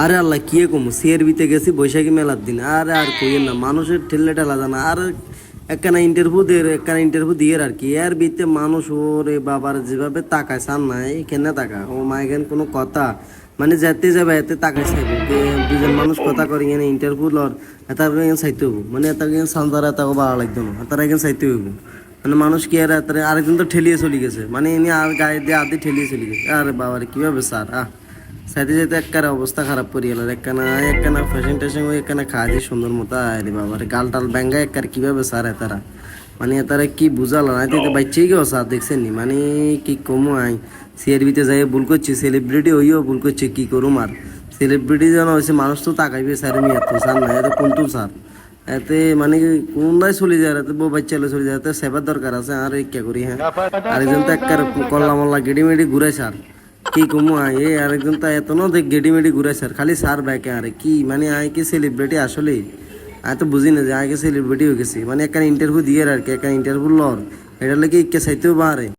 আরে আল্লাহ কি কমু সিআরবিতে গেছি বৈশাখী মেলার দিন। আরে আর কইেন না, মানুষের ঠেলে ঠেলা জানা আর একখানা ইন্টারভিউ দিয়ে আর কি এর ভিতরে মানুষ ওরে বাবার যেভাবে তাকায় সান নাই এখানে তাকা ও মা এখানে কোনো কথা মানে যেতে যাবে এতে তাকায় চাইব দুজন মানুষ কথা করি এখানে ইন্টারভিউ লর এতার এখানে চাইতে হবো মানে এত এখানে সান্দারা এত ভালো লাগতো না তারা এখানে চাইতে হইব মানে মানুষ কি আর আরেকজন তো ঠেলিয়ে চলে গেছে মানে এনে আর গায়ে দিয়ে আদি ঠেলিয়ে চলে গেছে। আরে বাবার কিভাবে স্যার সাইডে যেতে একখানা অবস্থা খারাপ করি গেল একখানা ফ্যাশন ট্যাশন ওই একখানা খাওয়া যায় সুন্দর মতো আরে বাবার গাল টাল ব্যাঙ্গা একবার কিভাবে স্যার এতারা মানে এতারা কি বুঝালো না তো বাচ্চাই গেও স্যার দেখছেন নি মানে কি কমু আই সিআরবিতে যাই ভুল করছি সেলিব্রিটি হইও ভুল করছে কি করুম আর সেলিব্রিটি যেন হয়েছে মানুষ তো তাকাইবে স্যার আমি এত স্যার না এত কোনটু স্যার এতে মানে কোনটাই চলে যায় এত বউ বাচ্চা চলে যায় এত সেবার দরকার আছে আর কে করি হ্যাঁ আরেকজন তো একবার কল্লা মল্লা গেডি মেডি ঘুরে স্যার কি কমু আয় এ আরেকজন তো এত না দেখ গেডি মেডি ঘুরে স্যার খালি স্যার ব্যাকে আরে কি মানে আয় কি সেলিব্রিটি আসলে আমি তো বুঝি না যে আগে সেলিব্রিটি হয়ে গেছি মানে একটা ইন্টারভিউ দিয়ে আর কি একটা ইন্টারভিউ লর এটা লাগে ইকে চাইতেও বাহারে।